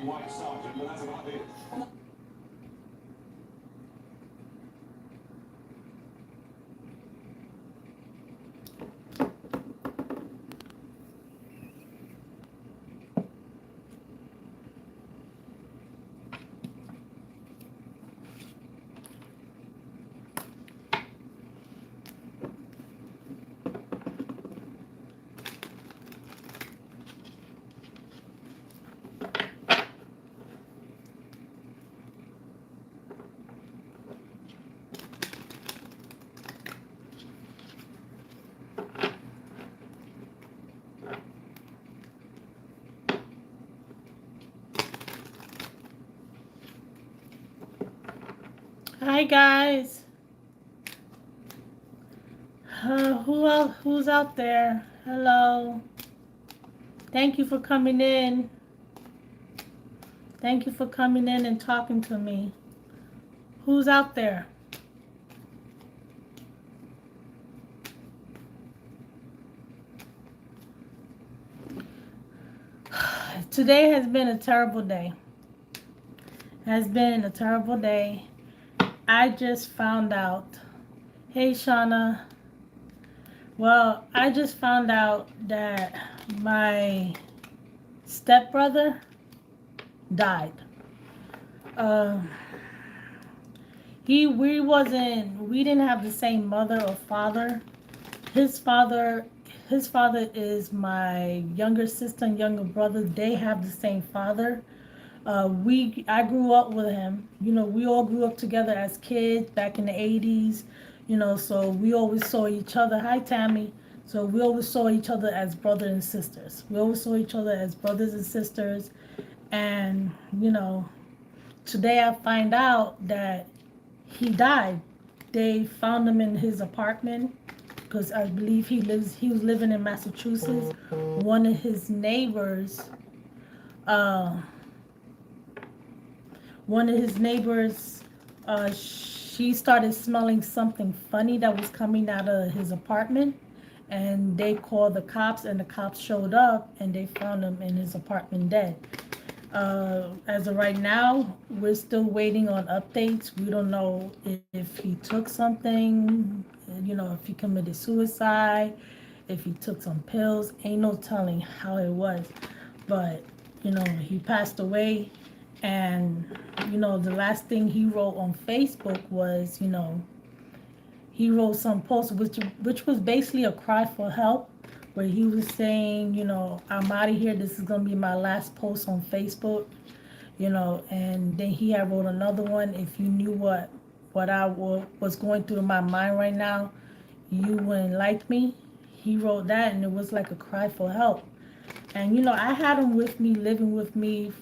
white sergeant, but that's about it. Hi guys. Who else? Who's out there? Hello. Thank you for coming in. Thank you for coming in and talking to me. Who's out there? Today has been a terrible day. Has been a terrible day. I just found out. Hey Shauna. Well, I just found out that my stepbrother died. Uh, we didn't have the same mother or father. His father his father is my younger sister and younger brother. They have the same father. I grew up with him. We all grew up together as kids back in the 80s. So we always saw each other. Hi, Tammy. So we always saw each other as brothers and sisters. We always saw each other as brothers and sisters. And, today I find out that he died. They found him in his apartment because I believe he was living in Massachusetts. One of his neighbors, uh, one of his neighbors, she started smelling something funny that was coming out of his apartment, and they called the cops, and the cops showed up, and they found him in his apartment dead. As of right now, we're still waiting on updates. We don't know if he took something, if he committed suicide, if he took some pills. Ain't no telling how it was. But, he passed away. And, the last thing he wrote on Facebook was, he wrote some post, which was basically a cry for help, where he was saying, I'm out of here. This is going to be my last post on Facebook, and then he had wrote another one. If you knew what I was going through in my mind right now, you wouldn't like me. He wrote that, and it was like a cry for help. And I had him with me, living with me,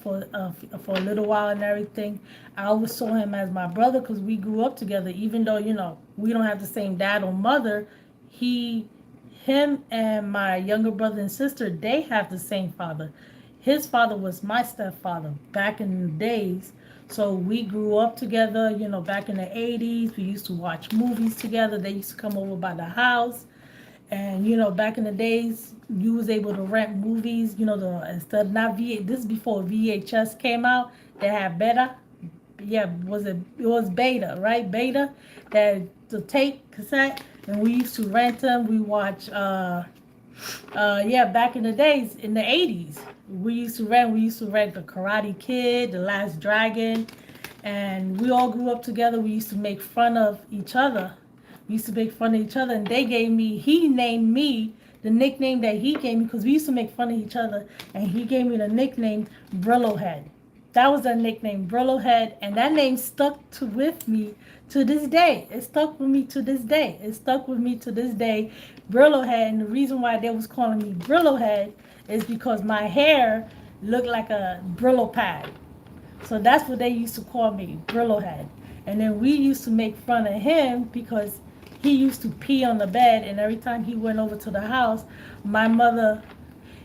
for a little while and everything. I always saw him as my brother because we grew up together. Even though we don't have the same dad or mother, him and my younger brother and sister, they have the same father. His father was my stepfather back in the days. So we grew up together. Back in the 80s, we used to watch movies together. They used to come over by the house. And back in the days, you was able to rent movies. Instead not this is before VHS came out. They had Beta. Yeah, it was Beta, right? Beta, that the tape cassette, and we used to rent them. We watch. Back in the days in the 80s, we used to rent the Karate Kid, The Last Dragon, and we all grew up together. We used to make fun of each other. And he named me the nickname that he gave me, because we used to make fun of each other, and he gave me the nickname Brillo Head. That was a nickname, Brillo Head, and that name with me to this day. It stuck with me to this day. Brillo Head, and the reason why they was calling me Brillo Head is because my hair looked like a Brillo pad. So that's what they used to call me, Brillo Head. And then we used to make fun of him because he used to pee on the bed, and every time he went over to the house, my mother,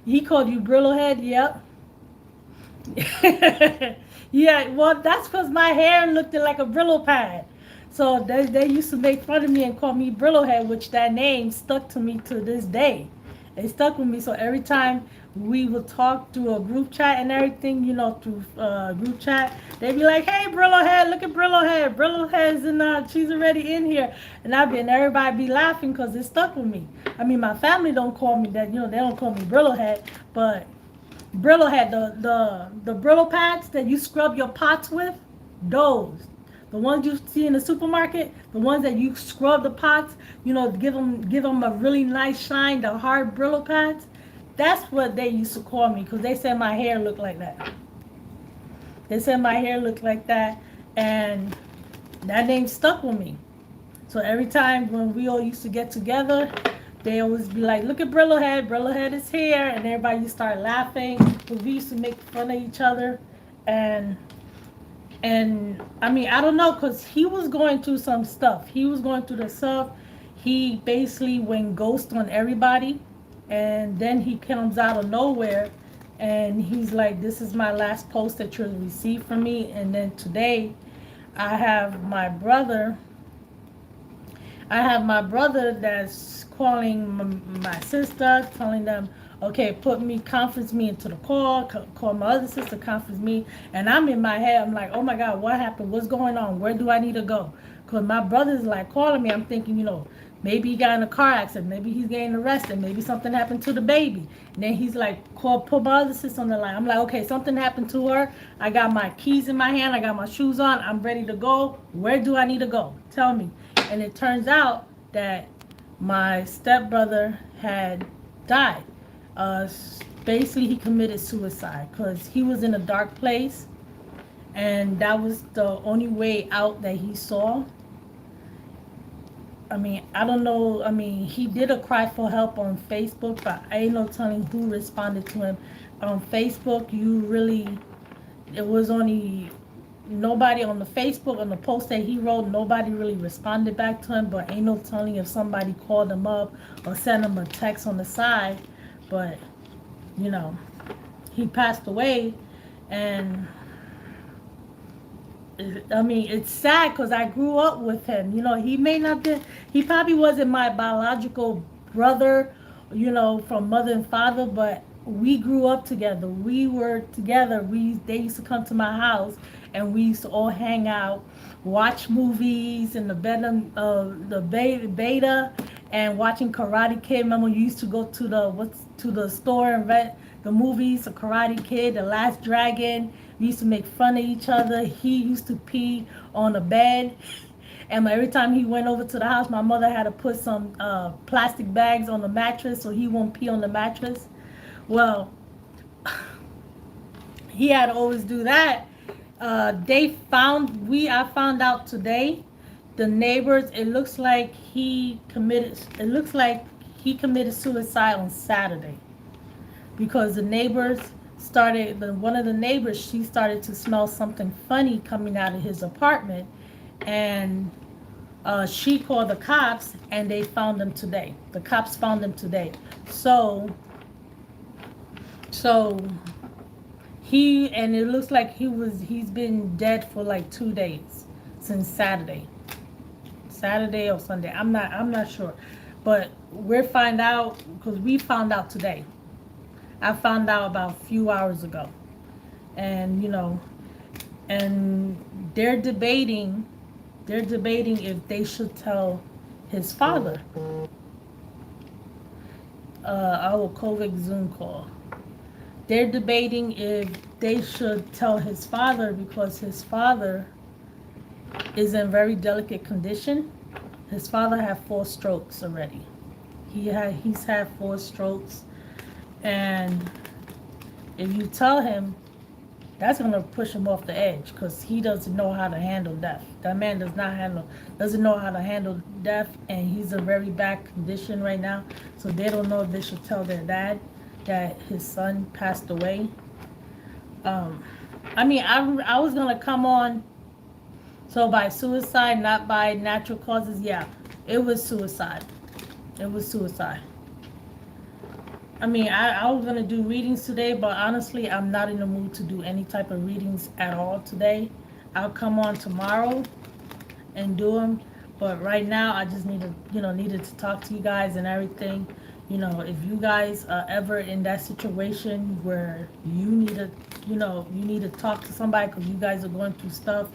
he called you Brillo Head? Yep. Yeah, well, that's because my hair looked like a Brillo pad. So they used to make fun of me and call me Brillo Head, which that name stuck to me to this day. It stuck with me. So every time we would talk through a group chat and everything, through group chat. They'd be like, "Hey, Brillo Head, look at Brillo Head. Brillo Head's in. She's already in here." And everybody be laughing because it stuck with me. I mean, my family don't call me that. They don't call me Brillo Head, but Brillo Head, the Brillo pads that you scrub your pots with, those. The ones you see in the supermarket, the ones that you scrub the pots, give them a really nice shine, the hard Brillo pads. That's what they used to call me because they said my hair looked like that. They said my hair looked like that, and that name stuck with me. So every time when we all used to get together, they always be like, "Look at Brillo Head. Brillo Head is here," and everybody used to start laughing because we used to make fun of each other, and I mean, I don't know, because he was going through some stuff. He was going through the stuff. He basically went ghost on everybody, and then he comes out of nowhere, and he's like, "This is my last post that you'll receive from me." And then today, I have my brother. That's calling my sister, telling them, "Okay, conference me into the call. Call my other sister, conference me." And I'm in my head. I'm like, "Oh my God, what happened? What's going on? Where do I need to go?" Because my brother's like calling me. I'm thinking, maybe he got in a car accident. Maybe he's getting arrested. Maybe something happened to the baby. And then he's like, put my other sister on the line. I'm like, "Okay, something happened to her. I got my keys in my hand. I got my shoes on. I'm ready to go. Where do I need to go? Tell me." And it turns out that my stepbrother had died. Uh, Basically, he committed suicide because he was in a dark place, and that was the only way out that he saw. I mean, I don't know. I mean, he did a cry for help on Facebook, but I ain't no telling who responded to him. On Facebook, it was only nobody on the Facebook, on the post that he wrote, nobody really responded back to him, but ain't no telling if somebody called him up or sent him a text on the side. But, he passed away, and I mean, it's sad because I grew up with him. He probably wasn't my biological brother, from mother and father, but we grew up together. We were together. They used to come to my house, and we used to all hang out, watch movies in the bedroom, the beta, and watching Karate Kid. Remember, you used to go to the store and rent the movies, The Karate Kid, The Last Dragon. We used to make fun of each other. He used to pee on the bed. And every time he went over to the house, my mother had to put some plastic bags on the mattress so he won't pee on the mattress. Well, he had to always do that. I found out today, the neighbors, it looks like he committed suicide on Saturday, because the neighbors one of the neighbors, she started to smell something funny coming out of his apartment, and she called the cops, and they found him today. The cops found him today. So it looks like he's been dead for like 2 days, since Saturday or Sunday. I'm not sure, but we found out today. I found out about a few hours ago, and and they're debating if they should tell his father. Our COVID Zoom call. They're debating if they should tell his father, because his father is in very delicate condition. His father had 4 strokes already. He's had 4 strokes, and if you tell him, that's going to push him off the edge, because he doesn't know how to handle death. That man doesn't know how to handle death, and he's in very bad condition right now. So they don't know if they should tell their dad that his son passed away. I mean, I was going to come on, so by suicide, not by natural causes. Yeah, it was suicide. I mean, I was going to do readings today, but honestly, I'm not in the mood to do any type of readings at all today. I'll come on tomorrow and do them. But right now, I just needed to talk to you guys and everything. You know, if you guys are ever in that situation where you need to, you need to talk to somebody because you guys are going through stuff,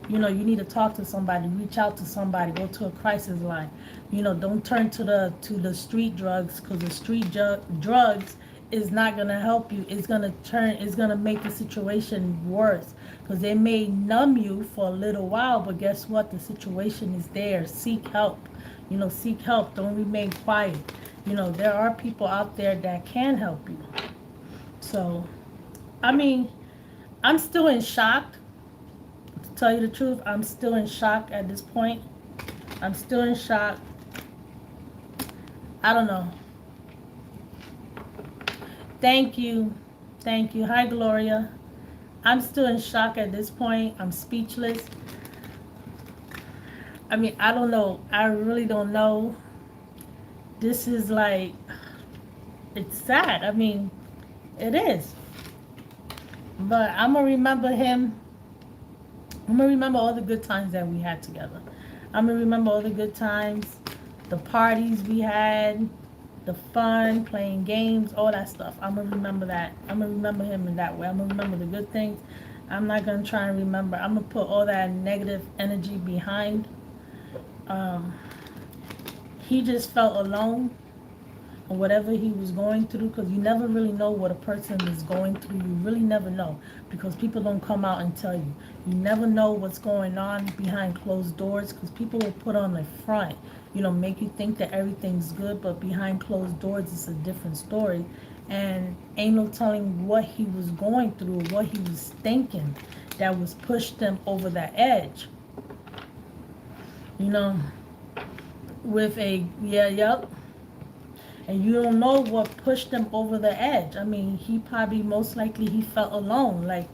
you need to talk to somebody, reach out to somebody, go to a crisis line. Don't turn to the street drugs, because the drugs is not going to help you. It's going to make the situation worse, because they may numb you for a little while, but guess what? The situation is there. Seek help. Seek help. Don't remain quiet. There are people out there that can help you. So, I mean, I'm still in shock. To tell you the truth, I'm still in shock at this point. I'm still in shock. I don't know. Thank you. Thank you. Hi, Gloria. I'm still in shock at this point. I'm speechless. I mean, I don't know. I really don't know. This is like, it's sad. I mean, it is. But I'm going to remember him. I'm going to remember all the good times that we had together. I'm going to remember all the good times, the parties we had, the fun, playing games, all that stuff. I'm going to remember that. I'm going to remember him in that way. I'm going to remember the good things. I'm not going to try and remember. I'm going to put all that negative energy behind. He just felt alone, or whatever he was going through, because you never really know what a person is going through. You really never know, because people don't come out and tell you. You never know what's going on behind closed doors, because people will put on the front, make you think that everything's good, but behind closed doors it's a different story. And ain't no telling what he was going through, what he was thinking that was pushed him over that edge. With yep. And you don't know what pushed him over the edge. I mean, he probably, most likely, he felt alone. Like,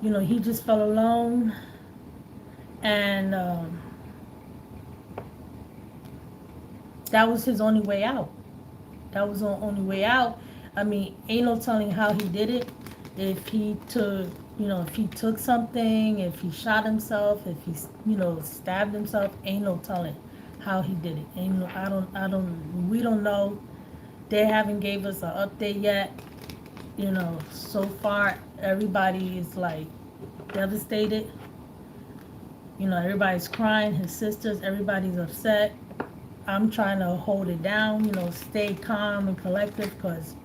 he just felt alone. And that was his only way out. That was the only way out. I mean, ain't no telling how he did it. If he took something, if he shot himself, if he, stabbed himself, ain't no telling how he did it. We don't know. They haven't gave us an update yet. So far everybody is like devastated. Everybody's crying, his sisters, everybody's upset. I'm trying to hold it down, stay calm and collective, because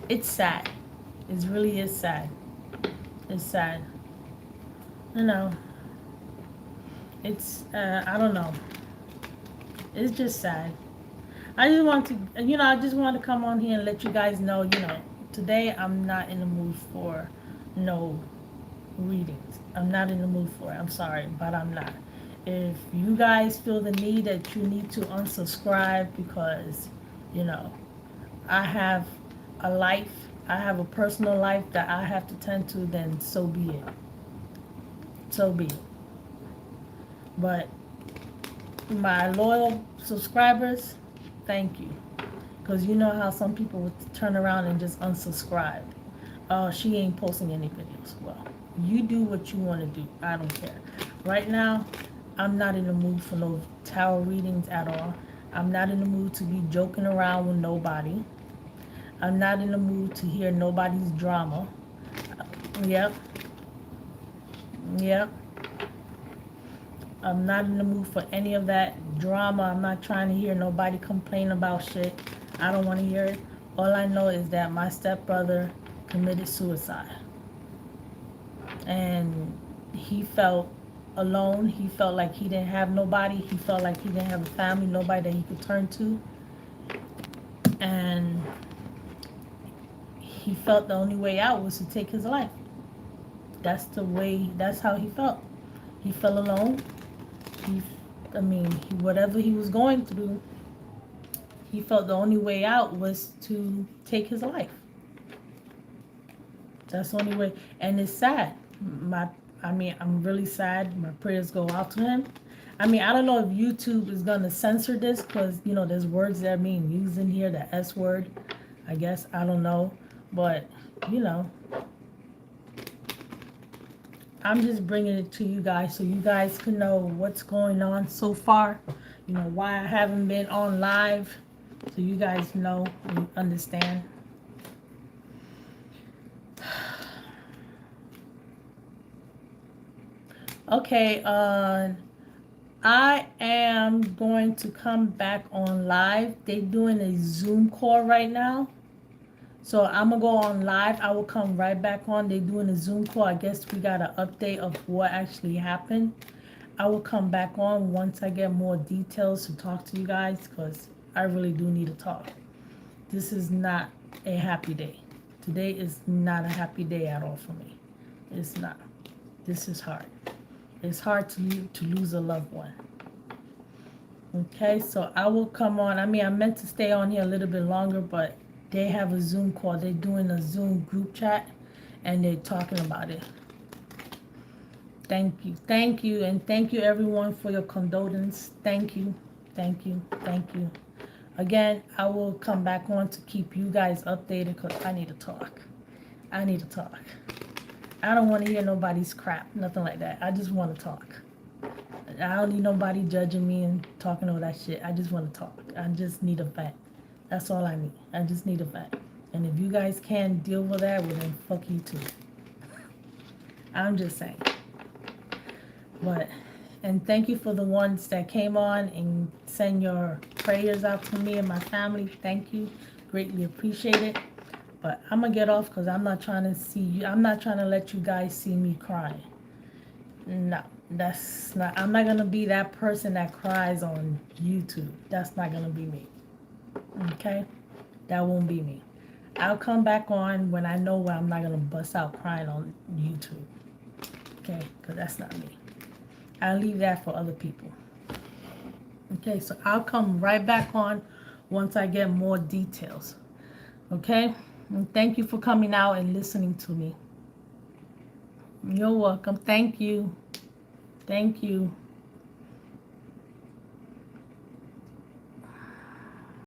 it's sad. It really is sad. It's sad. It's, I don't know. It's just sad. I just want to come on here and let you guys know, today I'm not in the mood for no readings. I'm not in the mood for it. I'm sorry, but I'm not. If you guys feel the need that you need to unsubscribe because, I have a life, I have a personal life that I have to tend to, then so be it. So be it. But my loyal subscribers, thank you. Because you know how some people would turn around and just unsubscribe. Oh, she ain't posting any videos. Well, you do what you want to do. I don't care. Right now, I'm not in the mood for no tarot readings at all. I'm not in the mood to be joking around with nobody. I'm not in the mood to hear nobody's drama. Yep. I'm not in the mood for any of that drama. I'm not trying to hear nobody complain about shit. I don't want to hear it. All I know is that my stepbrother committed suicide. And he felt alone. He felt like he didn't have nobody. He felt like he didn't have a family, nobody that he could turn to. And he felt the only way out was to take his life. That's how he felt. He felt alone. Whatever he was going through, he felt the only way out was to take his life. That's the only way. And it's sad. I'm really sad. My prayers go out to him. I don't know if YouTube is going to censor this, because, there's words that are being used in here, the S word, I guess. I don't know. But, I'm just bringing it to you guys so you guys can know what's going on so far. you know, why I haven't been on live, so you guys know and understand. Okay, I am going to come back on live. They're doing a Zoom call right now. So I'm gonna go on live. I will come right back on. They're doing a Zoom call. I guess we got an update of what actually happened. I will come back on once I get more details to talk to you guys, because I really do need to talk. This is not a happy day. Today is not a happy day at all for me. It's not. This is hard. It's hard to lose a loved one. Okay, so I will come on. I mean, I meant to stay on here a little bit longer, but they have a Zoom call. They're doing a Zoom group chat, and they're talking about it. Thank you, and thank you everyone for your condolence. Thank you, thank you, thank you. Again, I will come back on to keep you guys updated, because I need to talk. I need to talk. I don't want to hear nobody's crap, nothing like that. I just want to talk. I don't need nobody judging me and talking all that shit. I just want to talk. I just need a vent. That's all I need. I just need a vent. And if you guys can't deal with that, well then fuck you too. I'm just saying. But, and thank you for the ones that came on and send your prayers out to me and my family. Thank you. Greatly appreciate it. But I'm going to get off, because I'm not trying to see you. I'm not trying to let you guys see me crying. No, that's not. I'm not going to be that person that cries on YouTube. That's not going to be me. Okay? That won't be me. I'll come back on when I know where I'm not going to bust out crying on YouTube. Okay? Because that's not me. I'll leave that for other people. Okay, so I'll come right back on once I get more details. Okay? And thank you for coming out and listening to me. You're welcome. Thank you. Thank you.